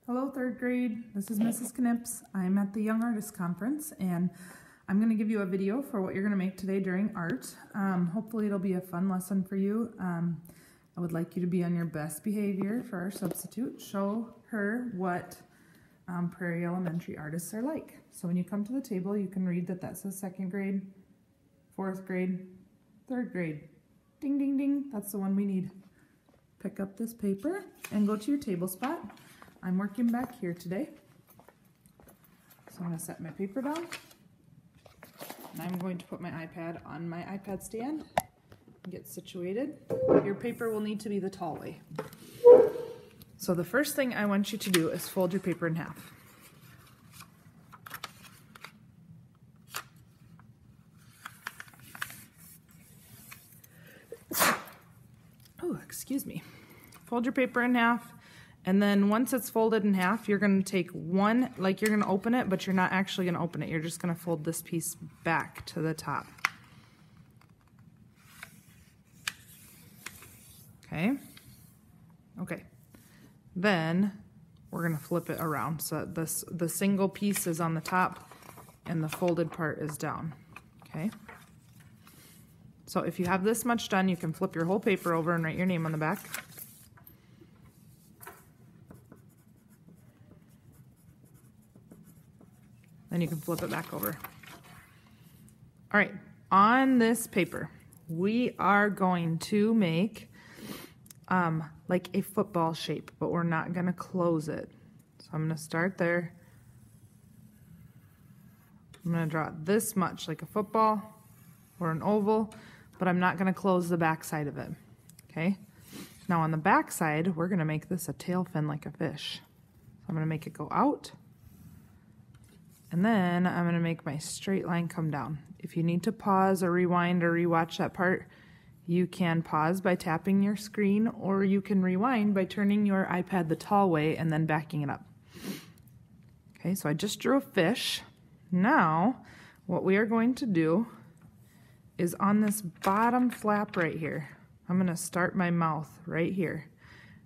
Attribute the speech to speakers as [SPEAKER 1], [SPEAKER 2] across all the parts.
[SPEAKER 1] Hello, third grade. This is Mrs. Knips. I'm at the Young Artists Conference, and I'm going to give you a video for what you're going to make today during art. Hopefully it'll be a fun lesson for you. I would like you to be on your best behavior for our substitute. Show her what Prairie Elementary artists are like. So when you come to the table, you can read that says second grade, fourth grade, third grade. Ding, ding, ding. That's the one we need. Pick up this paper and go to your table spot. I'm working back here today. So I'm going to set my paper down. And I'm going to put my iPad on my iPad stand and get situated. Your paper will need to be the tall way. So the first thing I want you to do is fold your paper in half. Oh, excuse me. Fold your paper in half, and then once it's folded in half, you're going to take one, like you're going to open it, but you're not actually going to open it. You're just going to fold this piece back to the top. Okay? Okay. Then we're going to flip it around so that the single piece is on the top and the folded part is down. Okay? So if you have this much done, you can flip your whole paper over and write your name on the back. Then you can flip it back over. All right, on this paper, we are going to make like a football shape, but we're not going to close it. So I'm going to start there. I'm going to draw it this much, like a football or an oval, but I'm not going to close the back side of it. Okay? Now on the back side, we're going to make this a tail fin like a fish. So I'm going to make it go out. And then I'm going to make my straight line come down. If you need to pause or rewind or rewatch that part, you can pause by tapping your screen, or you can rewind by turning your iPad the tall way and then backing it up. Okay, so I just drew a fish. Now, what we are going to do is on this bottom flap right here, I'm going to start my mouth right here.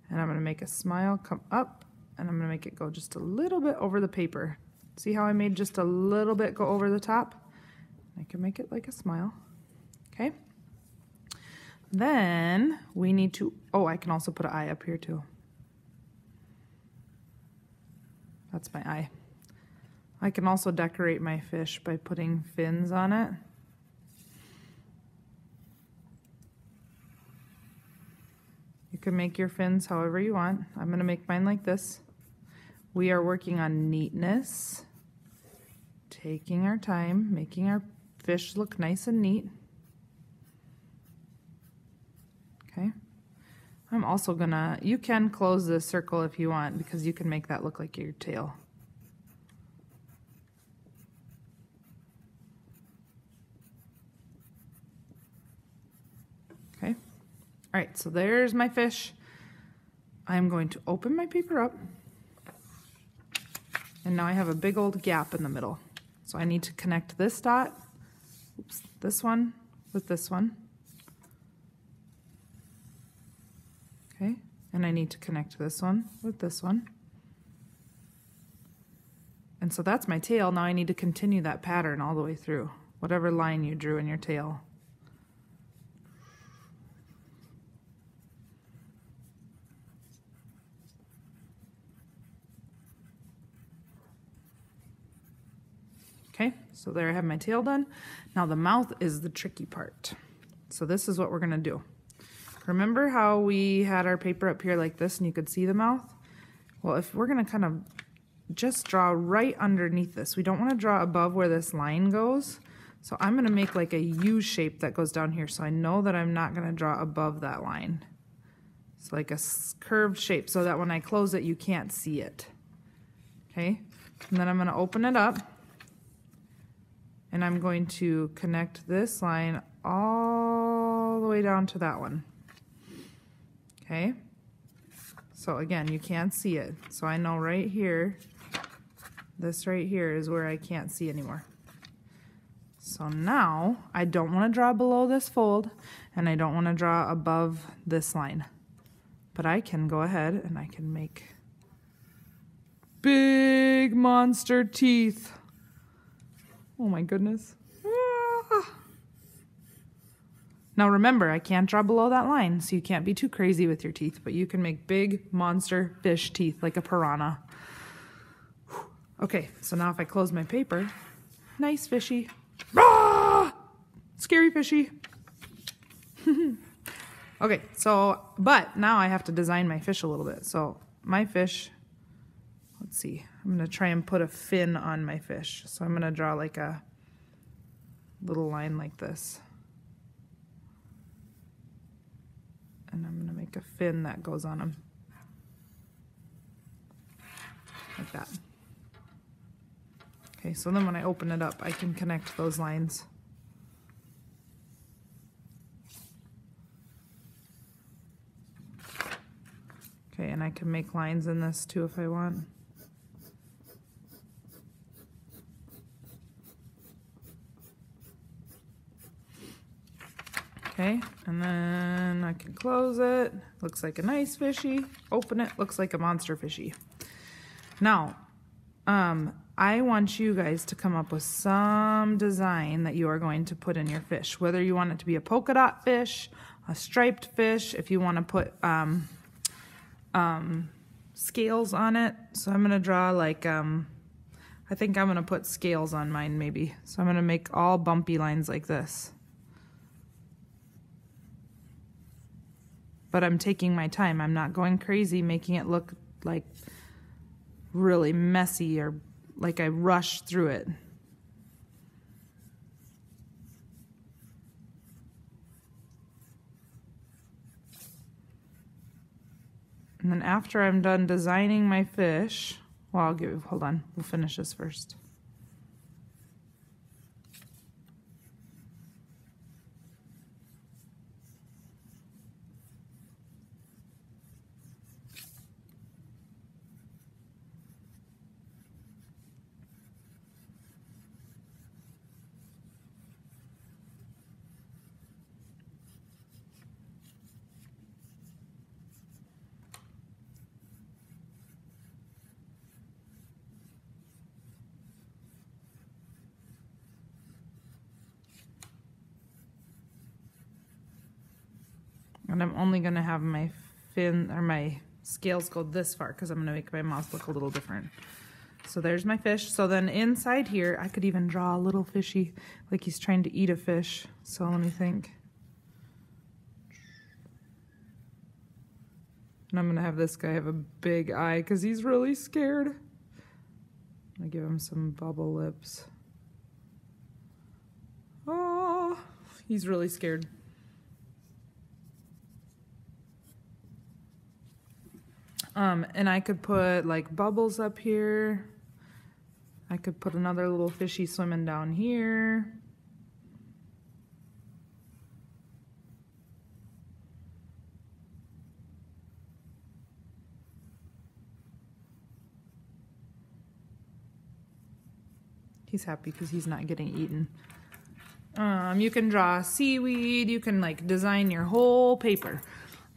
[SPEAKER 1] And I'm going to make a smile come up, and I'm going to make it go just a little bit over the paper. See how I made just a little bit go over the top? I can make it like a smile. Okay? Then we need to, oh, I can also put an eye up here too. That's my eye. I can also decorate my fish by putting fins on it. You can make your fins however you want. I'm going to make mine like this. We are working on neatness, taking our time, making our fish look nice and neat. Okay. I'm also gonna, you can close this circle if you want, because you can make that look like your tail. Okay. All right, so there's my fish. I'm going to open my paper up. And now I have a big old gap in the middle. So I need to connect this dot, oops, this one with this one. Okay, and I need to connect this one with this one. And so that's my tail. Now I need to continue that pattern all the way through, whatever line you drew in your tail. Okay, so there I have my tail done. Now the mouth is the tricky part. So this is what we're gonna do. Remember how we had our paper up here like this and you could see the mouth? Well, if we're gonna kind of just draw right underneath this, we don't wanna draw above where this line goes. So I'm gonna make like a U shape that goes down here, so I know that I'm not gonna draw above that line. It's like a curved shape so that when I close it, you can't see it. Okay, and then I'm gonna open it up. And I'm going to connect this line all the way down to that one. Okay? So again, you can't see it. So I know right here, this right here is where I can't see anymore. So now, I don't want to draw below this fold, and I don't want to draw above this line. But I can go ahead and I can make monster teeth. Oh my goodness. Ah. Now remember, I can't draw below that line, so you can't be too crazy with your teeth, but you can make big monster fish teeth like a piranha. Okay, so now if I close my paper, nice fishy. Ah! Scary fishy. Okay, so, but now I have to design my fish a little bit. So my fish, let's see, I'm gonna try and put a fin on my fish. So I'm gonna draw like a little line like this. And I'm gonna make a fin that goes on him. Like that. Okay, so then when I open it up, I can connect those lines. Okay, and I can make lines in this too if I want. Okay, and then I can close it. Looks like a nice fishy. Open it, looks like a monster fishy. Now, I want you guys to come up with some design that you are going to put in your fish. Whether you want it to be a polka dot fish, a striped fish, if you want to put scales on it. So I'm going to draw like, I think I'm going to put scales on mine maybe. So I'm going to make all bumpy lines like this. But I'm taking my time. I'm not going crazy making it look like really messy or like I rushed through it. And then after I'm done designing my fish, well, hold on, we'll finish this first. And I'm only going to have my fin or my scales go this far because I'm going to make my mouth look a little different. So there's my fish. So then inside here, I could even draw a little fishy like he's trying to eat a fish. So let me think. And I'm going to have this guy have a big eye because he's really scared. I'm going to give him some bubble lips. Oh, he's really scared. And I could put like bubbles up here. I could put another little fishy swimming down here. He's happy because he's not getting eaten. You can draw seaweed. You can like design your whole paper.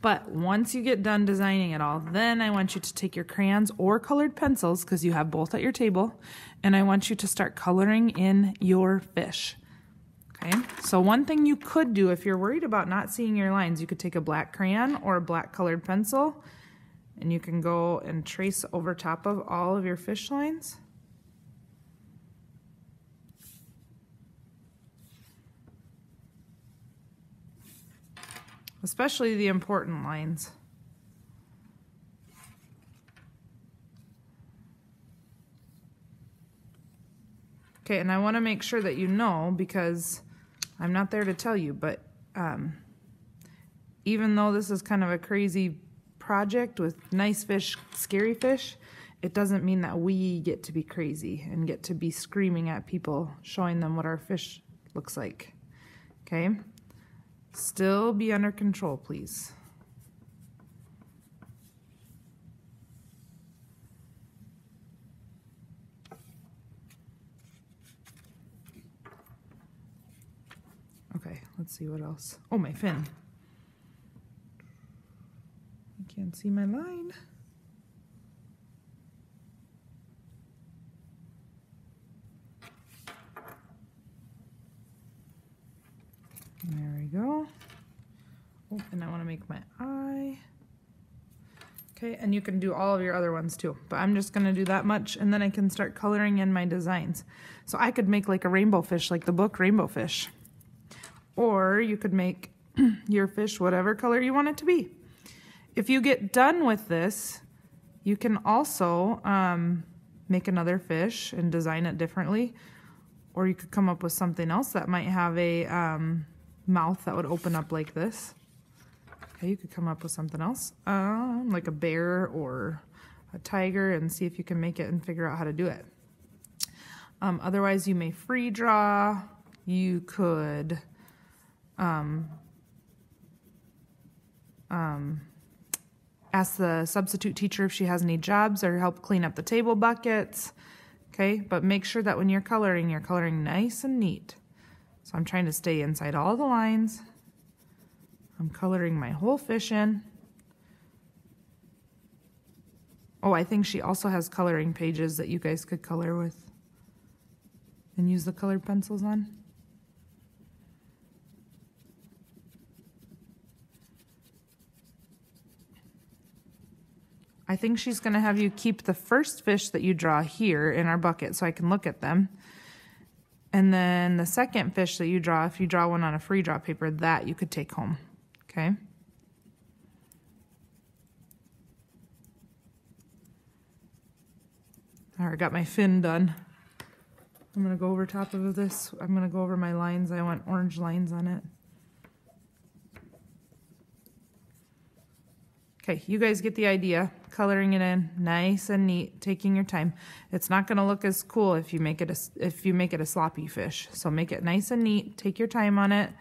[SPEAKER 1] But once you get done designing it all, then I want you to take your crayons or colored pencils, because you have both at your table, and I want you to start coloring in your fish. Okay, so one thing you could do if you're worried about not seeing your lines, you could take a black crayon or a black colored pencil, and you can go and trace over top of all of your fish lines. Especially the important lines. Okay, and I want to make sure that you know, because I'm not there to tell you, but even though this is kind of a crazy project with nice fish, scary fish, it doesn't mean that we get to be crazy and get to be screaming at people, showing them what our fish looks like. Okay? Still be under control, please. Okay, let's see what else. Oh, my fin. I can't see my line. Oh, and I want to make my eye. Okay, and you can do all of your other ones too, but I'm just going to do that much, and then I can start coloring in my designs. So I could make like a rainbow fish, like the book Rainbow Fish. Or you could make your fish whatever color you want it to be. If you get done with this, you can also make another fish and design it differently. Or you could come up with something else that might have a mouth that would open up like this. Okay, you could come up with something else, like a bear or a tiger, and see if you can make it and figure out how to do it. Otherwise, you may free draw. You could ask the substitute teacher if she has any jobs or help clean up the table buckets. Okay, but make sure that when you're coloring nice and neat. So I'm trying to stay inside all the lines. I'm coloring my whole fish in. Oh, I think she also has coloring pages that you guys could color with and use the colored pencils on. I think she's going to have you keep the first fish that you draw here in our bucket so I can look at them. And then the second fish that you draw, if you draw one on a free draw paper, that you could take home. Okay? All right, got my fin done. I'm going to go over top of this. I'm going to go over my lines. I want orange lines on it. Okay, you guys get the idea. Coloring it in nice and neat, taking your time. It's not going to look as cool if you make it a sloppy fish. So make it nice and neat. Take your time on it.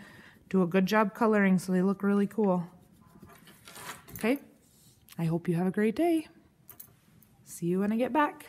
[SPEAKER 1] Do a good job coloring so they look really cool. Okay? I hope you have a great day. See you when I get back.